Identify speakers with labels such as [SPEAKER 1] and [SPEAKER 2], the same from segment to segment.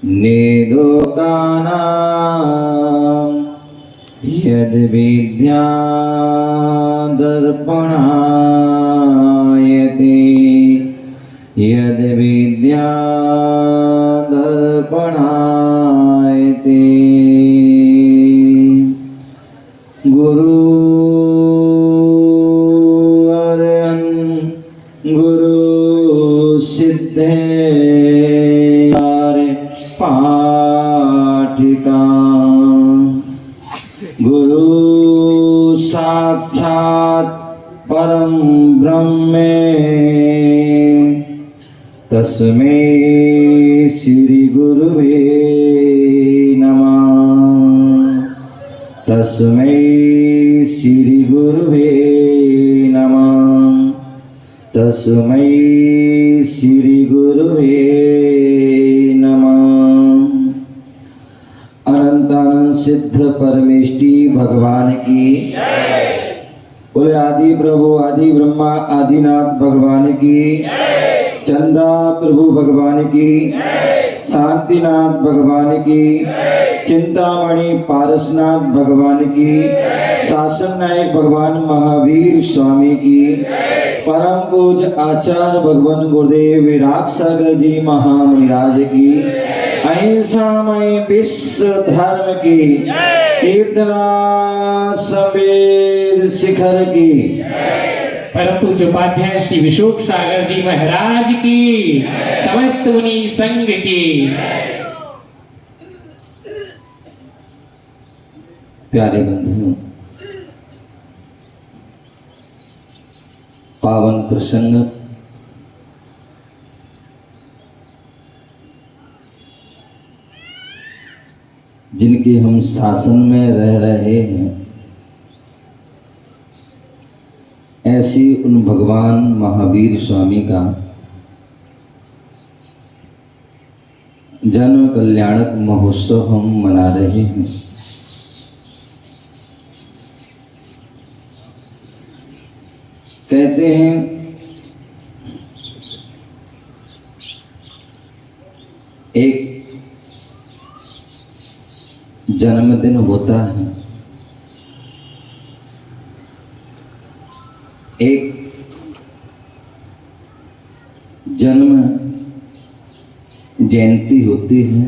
[SPEAKER 1] नेदोकानां यद् विद्या दर्पणायते यद् विद्या दर्पणायते गुरु गुरु सिद्धे पाठिका गुरु साक्षात् परम ब्रह्मे तस्मै श्री गुरुवे नमः तस्मै श्री गुरुवे नमः तस्मै श्री गुरुवे नमः। अनंतानंद सिद्ध परमेष्टि भगवान की बोले। आदि प्रभु आदि ब्रह्मा आदिनाथ भगवान की, चंदा प्रभु भगवान की, शांतिनाथ भगवान की, चिंतामणि पारसनाथ भगवान की, शासन नायक भगवान महावीर स्वामी की, परम पूज आचार्य भगवान गुरुदेव विराग सागर जी महामुनिराज की, अहिंसामय विश्व धर्म की, कीर्तना सफेद शिखर की,
[SPEAKER 2] परम पूज्य उपाध्याय श्री विशोक सागर जी महाराज की, समस्त मुनि संघ की।
[SPEAKER 1] प्यारे बंधुओं, पावन प्रसंग जिनके हम शासन में रह रहे हैं, ऐसी उन भगवान महावीर स्वामी का जन्म कल्याणक महोत्सव हम मना रहे हैं। कहते हैं एक जन्मदिन होता है, एक जन्म जयंती होती है,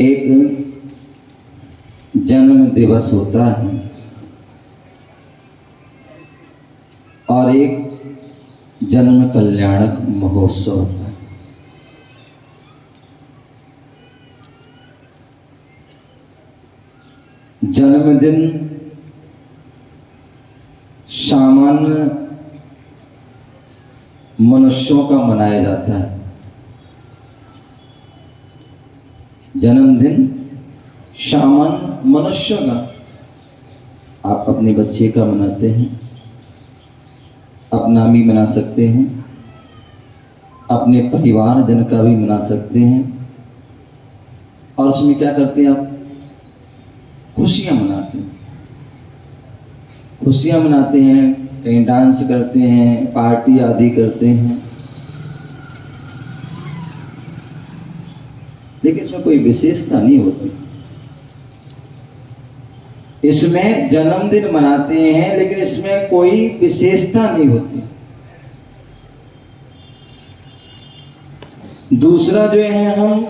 [SPEAKER 1] एक जन्म दिवस होता है और एक जन्म कल्याणक महोत्सव होता है। जन्मदिन सामान्य मनुष्यों का मनाया जाता है। जन्मदिन सामान्य मनुष्यों का, आप अपने बच्चे का मनाते हैं, अपना भी मना सकते हैं, अपने परिवार जन का भी मना सकते हैं। और उसमें क्या करते हैं आप? खुशियां मनाते हैं, खुशियां मनाते हैं, कहीं डांस करते हैं, पार्टी आदि करते हैं, लेकिन इसमें कोई विशेषता नहीं होती। इसमें जन्मदिन मनाते हैं लेकिन इसमें कोई विशेषता नहीं होती। दूसरा जो है, हम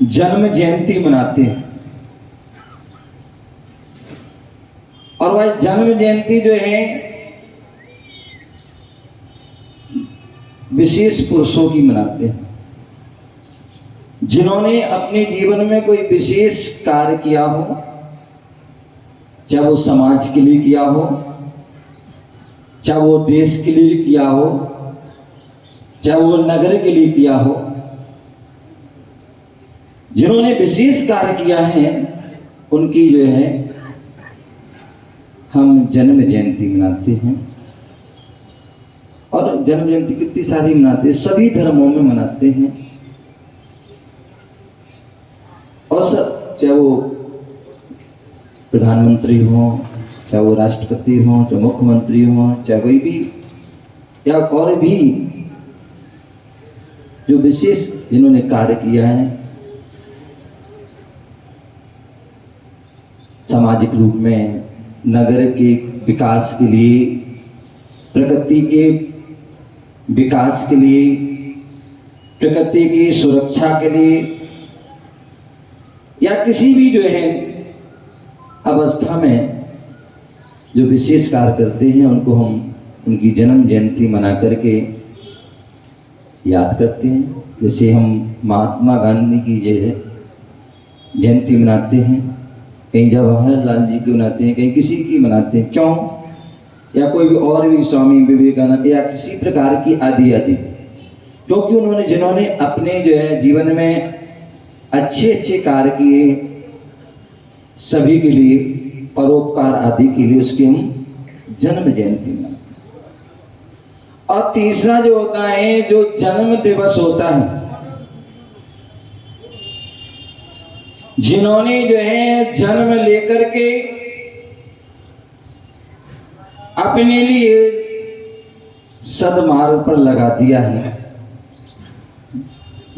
[SPEAKER 1] जन्म जयंती मनाते हैं और वह जन्म जयंती जो है विशेष पुरुषों की मनाते हैं, जिन्होंने अपने जीवन में कोई विशेष कार्य किया हो, चाहे वो समाज के लिए किया हो, चाहे वो देश के लिए किया हो, चाहे वो नगर के लिए किया हो। जिन्होंने विशेष कार्य किया है उनकी जो है हम जन्म जयंती मनाते हैं। और जन्म जयंती कितनी सारी मनाते हैं, सभी धर्मों में मनाते हैं। और सब, चाहे वो प्रधानमंत्री हो, चाहे वो राष्ट्रपति हो, चाहे मुख्यमंत्री हो, चाहे कोई भी या और भी जो विशेष इन्होंने कार्य किया है सामाजिक रूप में, नगर के विकास के लिए, प्रकृति के विकास के लिए, प्रकृति की सुरक्षा के लिए, या किसी भी जो है अवस्था में जो विशेष कार्य करते हैं उनको हम उनकी जन्म जयंती मना करके याद करते हैं। जैसे हम महात्मा गांधी की जो है जयंती मनाते हैं, कहीं जवाहरलाल जी की मनाते हैं, कहीं किसी की मनाते हैं, क्यों? या कोई भी और भी स्वामी विवेकानंद या किसी प्रकार की आदि आदि, क्योंकि उन्होंने जिन्होंने अपने जो है जीवन में अच्छे अच्छे कार्य किए सभी के लिए, परोपकार आदि के लिए, उसकी हम जन्म जयंती मनाते हैं। और तीसरा जो होता है, जो जन्म दिवस होता है, जिन्होंने जो है जन्म लेकर के अपने लिए सदमार्ग पर लगा दिया है,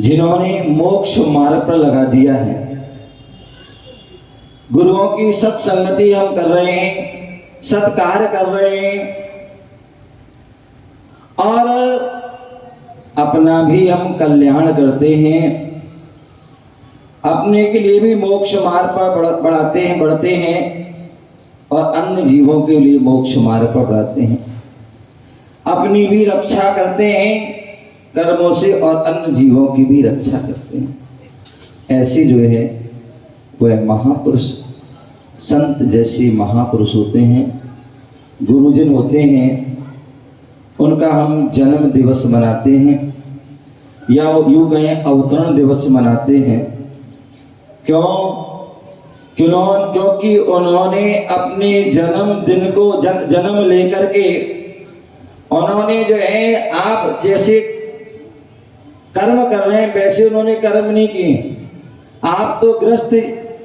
[SPEAKER 1] जिन्होंने मोक्ष मार्ग पर लगा दिया है, गुरुओं की सत्संगति हम कर रहे हैं, सत्कार कर रहे हैं, और अपना भी हम कल्याण करते हैं, अपने के लिए भी मोक्ष मार्ग पर बढ़ते हैं, और अन्य जीवों के लिए मोक्ष मार्ग पर बढ़ाते हैं, अपनी भी रक्षा करते हैं कर्मों से, और अन्य जीवों की भी रक्षा करते हैं। ऐसे जो है वह महापुरुष, संत जैसे महापुरुष होते हैं, गुरुजन होते हैं, उनका हम जन्म दिवस मनाते हैं, या यूँ कहें अवतरण दिवस मनाते हैं। क्योंकि उन्होंने अपने जन्मदिन को जन्म लेकर के उन्होंने जो है, आप जैसे कर्म कर रहे हैं वैसे उन्होंने कर्म नहीं किए। आप तो ग्रस्त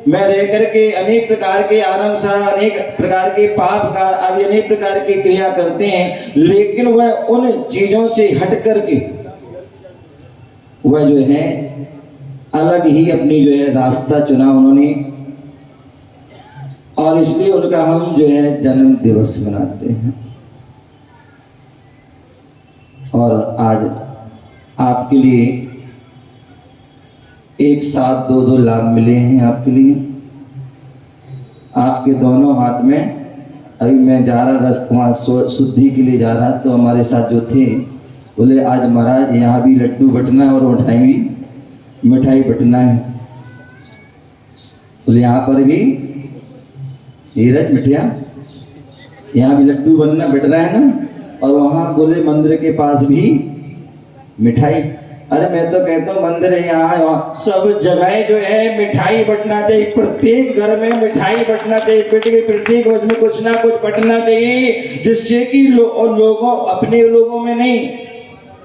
[SPEAKER 1] में रह करके अनेक प्रकार के आरामसार, अनेक प्रकार के पाप का आदि अनेक प्रकार की क्रिया करते हैं, लेकिन वह उन चीजों से हट करके वह जो है अलग ही अपनी जो है रास्ता चुना उन्होंने, और इसलिए उनका हम जो है जन्म दिवस मनाते हैं। और आज आपके लिए एक साथ दो लाभ मिले हैं आपके लिए। आपके दोनों हाथ में, अभी मैं जा रहा रास्ते वहाँ शुद्धि के लिए जा रहा, तो हमारे साथ जो थे बोले आज महाराज यहाँ भी लड्डू बटना है और मिठाई बटना है। बोले यहाँ पर भी नीरज मिठिया, यहाँ भी लड्डू बनना बट रहा है ना, और वहाँ बोले मंदिर के पास भी मिठाई। अरे मैं तो कहता हूँ मंदिर है यहाँ, वहाँ सब जगह जो है मिठाई बटना चाहिए, प्रत्येक घर में मिठाई बटना चाहिए, प्रत्येक घर में कुछ ना कुछ बटना चाहिए, जिससे कि लोगों, अपने लोगों में नहीं,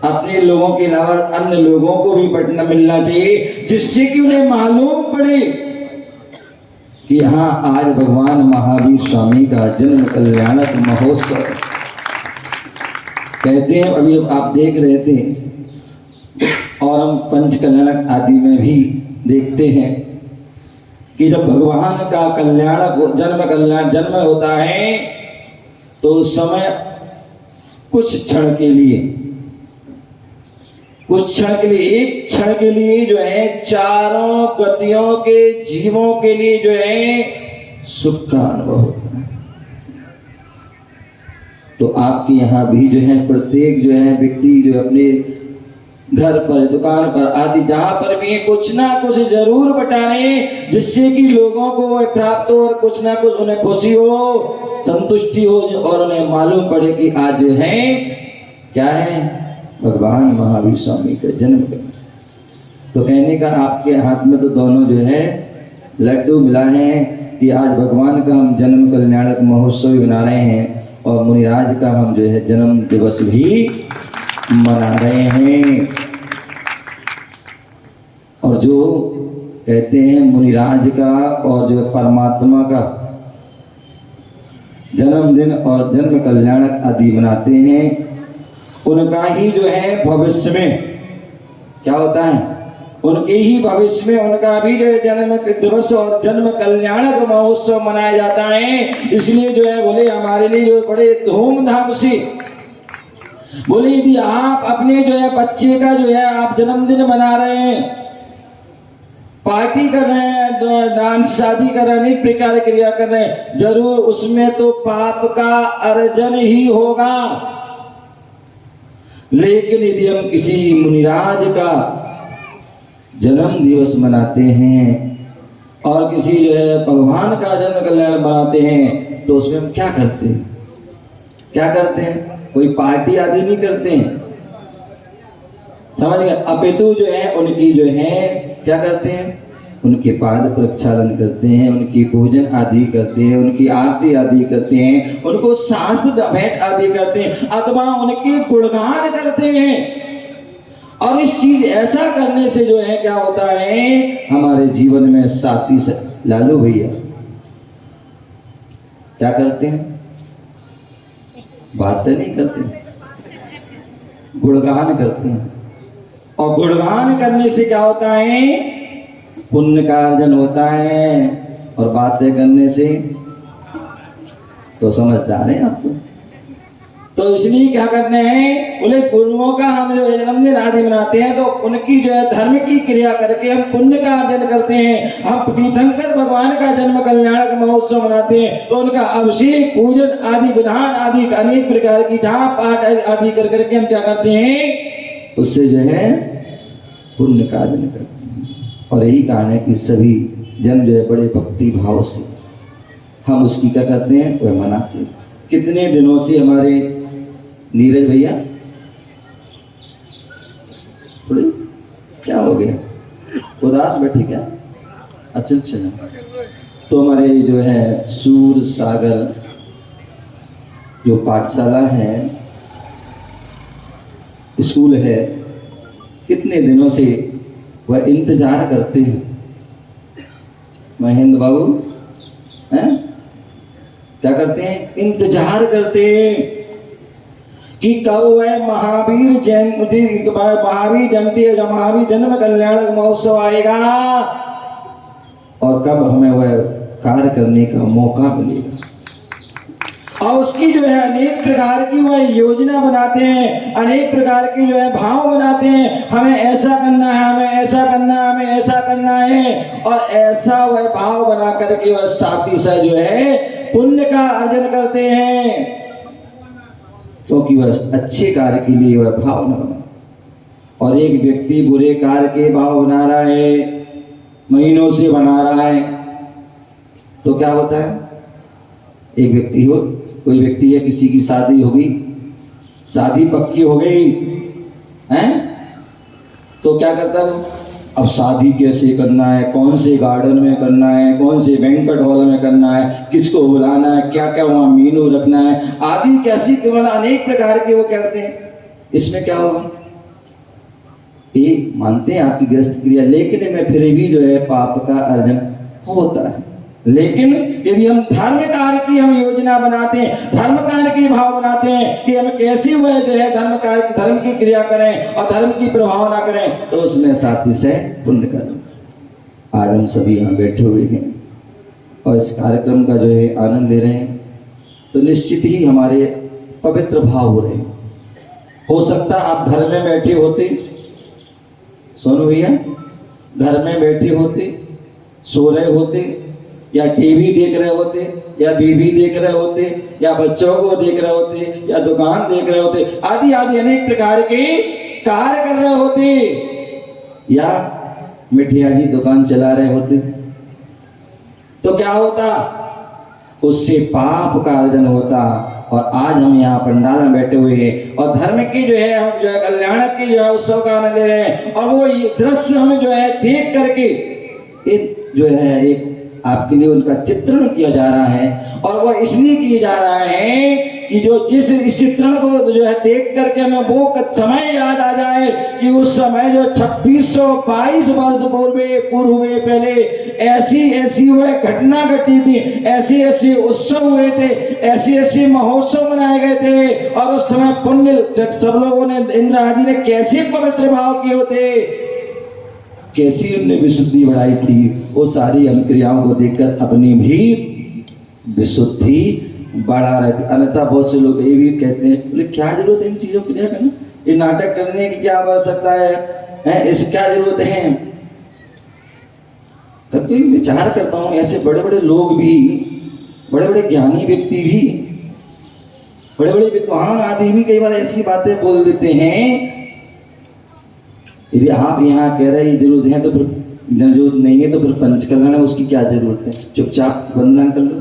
[SPEAKER 1] अपने लोगों के अलावा अन्य लोगों को भी बटना मिलना चाहिए, जिससे कि उन्हें मालूम पड़े कि हाँ आज भगवान महावीर स्वामी का जन्म कल्याणक महोत्सव। कहते हैं, अभी आप देख रहे थे और हम पंच कल्याणक आदि में भी देखते हैं कि जब भगवान का जन्म होता है तो उस समय कुछ क्षण के लिए, एक क्षण के लिए जो है चारों गतियों के जीवों के लिए जो है सुख का अनुभव होता है। तो आपके यहाँ भी जो है प्रत्येक जो है व्यक्ति जो अपने घर पर, दुकान पर आदि जहाँ पर भी कुछ ना कुछ जरूर बटाएं, जिससे कि लोगों को वह प्राप्त हो और कुछ ना कुछ उन्हें खुशी हो, संतुष्टि हो, और उन्हें मालूम पड़े कि आज है क्या है, भगवान महावीर स्वामी का जन्म। तो कहने का आपके हाथ में तो दोनों जो है लड्डू मिला है कि आज भगवान का हम जन्म कल्याणक महोत्सव भी मना रहे हैं, और मुनिराज का हम जो है जन्म दिवस भी मना रहे हैं। और जो कहते हैं मुनिराज का और जो परमात्मा का जन्मदिन और जन्म कल्याणक आदि मनाते हैं, उनका ही जो है भविष्य में क्या होता है, उनके ही भविष्य में उनका भी जो है जन्म दिवस और जन्म कल्याणक महोत्सव मनाया जाता है। इसलिए जो है बोले हमारे लिए जो बड़े धूमधाम से बोले यदि आप अपने जो है बच्चे का जो है आप जन्मदिन मना रहे हैं, पार्टी कर रहे हैं, डांस शादी कर रहे हैं, अनेक प्रकार की क्रिया कर रहे हैं, जरूर उसमें तो पाप का अर्जन ही होगा। लेकिन यदि हम किसी मुनिराज का जन्म दिवस मनाते हैं और किसी जो है भगवान का जन्म कल्याण मनाते हैं, तो उसमें हम क्या करते हैं, क्या करते हैं, कोई पार्टी आदि नहीं करते हैं, समझ गए, अपितु जो है उनकी जो है क्या करते हैं, उनके पाद प्रक्षालन करते हैं, उनकी पूजन आदि करते हैं, उनकी आरती आदि करते हैं, उनको शास्त्र भेंट आदि करते हैं, अथवा उनके गुणगान करते हैं। और इस चीज ऐसा करने से जो है क्या होता है, हमारे जीवन में साथी से लालू भैया क्या करते हैं, बातें नहीं करते, गुणगान करते हैं। और गुणगान करने से क्या होता है, पुण्य का अर्जन होता है। और बातें करने से तो समझदार हैं आप तो इसलिए क्या करने हैं, बोले गुरुओं का हम जो जन्मदिन आदि मनाते हैं तो उनकी जो है धर्म की क्रिया करके हम पुण्य का अर्जन करते हैं। हम तीर्थंकर भगवान का जन्म कल्याणक महोत्सव मनाते हैं तो उनका अभिषेक पूजन आदि विधान आदि अनेक प्रकार की जहाँ पाठ आदि कर करके हम क्या करते हैं, उससे जो है पुण्य का अर्जन करते हैं। और यही कारण है कि सभी जन जो है बड़े भक्ति भाव से हम उसकी क्या करते हैं, वह मनाते हैं। कितने दिनों से हमारे नीरज भैया थोड़ी क्या हो गया, उदास बैठे क्या, अच्छा अच्छा, तो हमारे जो है सूर सागर जो पाठशाला है, स्कूल है, कितने दिनों से वह इंतजार करते हैं। महेंद्र बाबू हैं क्या करते हैं, इंतजार करते हैं कि कब वह महावीर जयंती महावीर जन्म कल्याणक महोत्सव आएगा और कब हमें वह कार्य करने का मौका मिलेगा। और उसकी जो है अनेक प्रकार की वह योजना बनाते हैं, अनेक प्रकार की जो है भाव बनाते हैं, हमें ऐसा करना है, हमें ऐसा करना है, हमें ऐसा करना है। और ऐसा वह भाव बना करके वह साथी से जो है पुण्य का अर्जन करते हैं, क्योंकि वह अच्छे कार्य के लिए वह भाव न बना। और एक व्यक्ति बुरे कार्य के भाव बना रहा है, महीनों से बना रहा है, तो क्या होता है, एक व्यक्ति हो, कोई व्यक्ति है, किसी की शादी होगी, शादी पक्की हो गई हैं, तो क्या करता है, अब शादी कैसे करना है, कौन से गार्डन में करना है, कौन से बैंक्वेट हॉल में करना है, किसको बुलाना है, क्या क्या वहाँ मेनू रखना है आदि, कैसी केवल अनेक प्रकार के वो करते हैं। इसमें क्या होगा, ये मानते हैं आपकी गृहस्थ क्रिया, लेकिन इनमें फिर भी जो है पाप का अर्जन होता है। लेकिन यदि हम धर्म कार्य की हम योजना बनाते हैं, धर्म कार्य की भाव बनाते हैं कि हम कैसे वह जो है धर्म की क्रिया करें और धर्म की प्रभावना करें, तो उसमें साथी से पुण्य करें। आज हम सभी यहाँ बैठे हुए हैं और इस कार्यक्रम का जो है आनंद ले रहे हैं, तो निश्चित ही हमारे पवित्र भाव हो रहे हैं। हो सकता आप घर में बैठे होते, सोनू भैया घर में बैठे होते, सो रहे होते, या टीवी देख रहे होते, या बीवी देख रहे होते, या बच्चों को देख रहे होते, या दुकान देख रहे होते, आदि आदि अनेक प्रकार के कार्य कर रहे होते, या मिठिया जी दुकान चला रहे होते, तो क्या होता, उससे पाप का अर्जन होता। और आज हम यहाँ पंडाल में बैठे हुए हैं और धर्म की जो है हम जो है कल्याणक की जो है उत्सव का आनंद ले रहे हैं, और वो दृश्य हमें जो है देख करके एक जो है एक आपके लिए उनका चित्रण किया जा रहा है। और वह इसलिए किया जा रहा है कि जो जिस इस चित्रण को जो है देख करके हमें वो समय याद आ जाए कि उस समय जो 2622 वर्ष पूर्व में पहले ऐसी वह घटना घटी थी, ऐसे उत्सव हुए थे, ऐसे महोत्सव मनाए गए थे, और उस समय पुण्य सब लोगों ने, इंद्र आदि ने कैसे पवित्र भाव किए होते, कैसी उनने विशुद्धि बढ़ाई थी। वो सारी अनुक्रियाओं को देखकर अपनी भी विशुद्धि बढ़ा रहे थे। अन्यथा बहुत से लोग ये भी कहते हैं, बोले क्या जरूरत है इन चीजों की, क्या करना, ये नाटक करने की क्या आवश्यकता है, इसकी क्या जरूरत है। कभी विचार करता हूँ, ऐसे बड़े बड़े लोग भी, बड़े बड़े ज्ञानी व्यक्ति भी, बड़े बड़े विद्वान आदि भी कई बार ऐसी बातें बोल देते हैं। यदि आप यहाँ कह रहे हैं जरूरत है तो फिर जरूरत नहीं है तो फिर पंचकल्याण है, उसकी क्या जरूरत है, चुपचाप वंदना कर लो।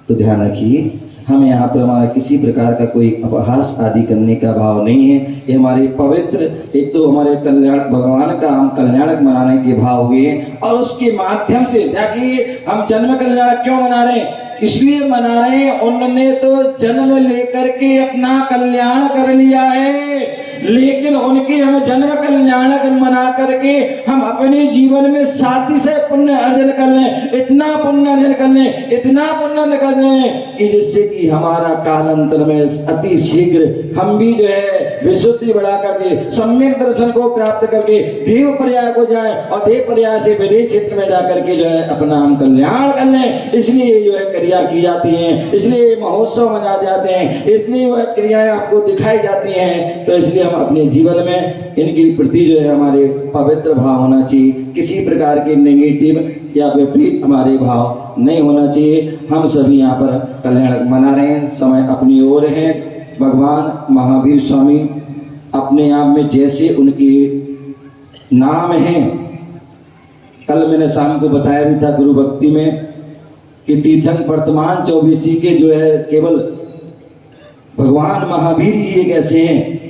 [SPEAKER 1] तो ध्यान रखिए, हम यहाँ पर हमारा किसी प्रकार का कोई अपहास आदि करने का भाव नहीं है। ये हमारे पवित्र, एक तो हमारे कल्याण, भगवान का हम कल्याणक मनाने के भाव हुए हैं, और उसके माध्यम से देखिए हम जन्म कल्याण क्यों मना रहे हैं, इसलिए मना रहे हैं उन्होंने तो जन्म लेकर के अपना कल्याण कर लिया है, लेकिन उनके हम जन्म कल्याणक मना करके हम अपने जीवन में साथी से पुण्य अर्जन कर लें, इतना पुण्य अर्जन कर लें, इतना पुण्य कर लें कि जिससे कि हमारा कालांतर में अति शीघ्र हम भी जो है विशुद्धि बढ़ा करके सम्यक दर्शन को प्राप्त करके देव पर्याय को जाए, और देव पर्याय से विदेश क्षेत्र में जाकर के जो है अपना हम कल्याण कर लें। इसलिए जो है क्रिया की जाती है, इसलिए महोत्सव मनाए जाते हैं, इसलिए वह क्रियाएं आपको दिखाई जाती हैं। तो इसलिए हम अपने जीवन में इनके प्रति जो है हमारे पवित्र भाव होना चाहिए, किसी प्रकार के नेगेटिव या विपरीत हमारे भाव नहीं होना चाहिए। हम सभी यहाँ पर कल्याण मना रहे हैं, समय अपनी ओर है। भगवान महावीर स्वामी अपने आप में जैसे उनके नाम हैं, कल मैंने शाम को बताया भी था गुरु भक्ति में कि तीर्थंक वर्तमान 24 के जो है केवल भगवान महावीर ही एक ऐसे हैं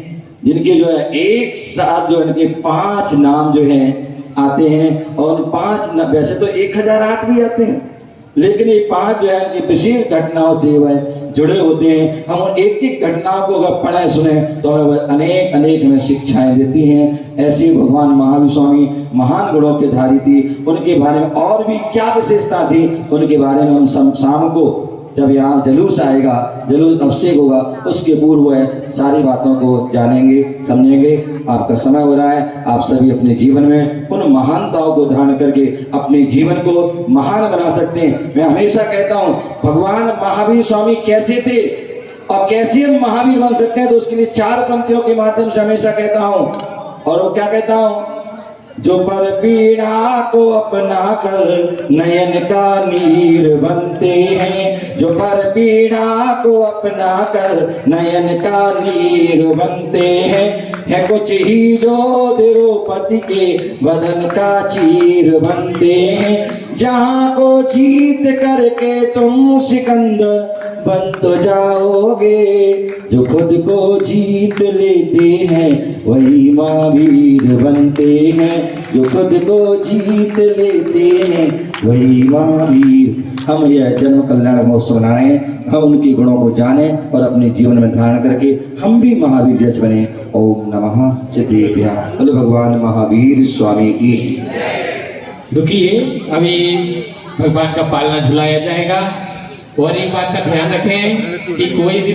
[SPEAKER 1] जिनके जो है एक साथ जो इनके 5 नाम जो हैं आते हैं, और 5 वैसे तो 1008 भी आते हैं, लेकिन ये 5 जो है इनकी विशेष घटनाओं से वह जुड़े होते हैं। हम उन एक एक घटनाओं को अगर पढ़े सुने तो हमें वह अनेक अनेक हमें शिक्षाएं देती हैं। ऐसे भगवान महावीर स्वामी महान गुणों के धारी थी, उनके बारे में और भी क्या विशेषता थी उनके बारे में हम शाम को जब यहाँ जुलूस आएगा, जुलूस अभिषेक होगा, उसके पूर्व है सारी बातों को जानेंगे, समझेंगे। आपका समय हो रहा है, आप सभी अपने जीवन में उन महानताओं को धारण करके अपने जीवन को महान बना सकते हैं। मैं हमेशा कहता हूँ भगवान महावीर स्वामी कैसे थे और कैसे हम महावीर बन सकते हैं, तो उसके लिए 4 पंक्तियों के माध्यम से हमेशा कहता हूँ। और वो क्या कहता हूँ, जो पर पीड़ा को अपना कर नयन का नीर बनते हैं, जो पर पीड़ा को अपना कर नयन का नीर बनते हैं, है कुछ ही जो द्रौपदी के बदन का चीर बनते हैं। जहाँ को जीत करके तुम सिकंदर बन तो जाओगे, जो खुद को जीत लेते हैं वही महावीर बनते हैं, जो खुद को जीत लेते हैं वही महावीर। हम यह जन्म कल्याण महोत्सव मना रहे हैं, हम उनके गुणों को जानें और अपने जीवन में धारण करके हम भी महावीर जैसे बने। ओम नमः सिद्धेभ्यः। बोलो भगवान महावीर स्वामी की।
[SPEAKER 2] रुकिए, अभी भगवान का पालना झुलाया जाएगा। और एक बात का ध्यान रखें कि कोई भी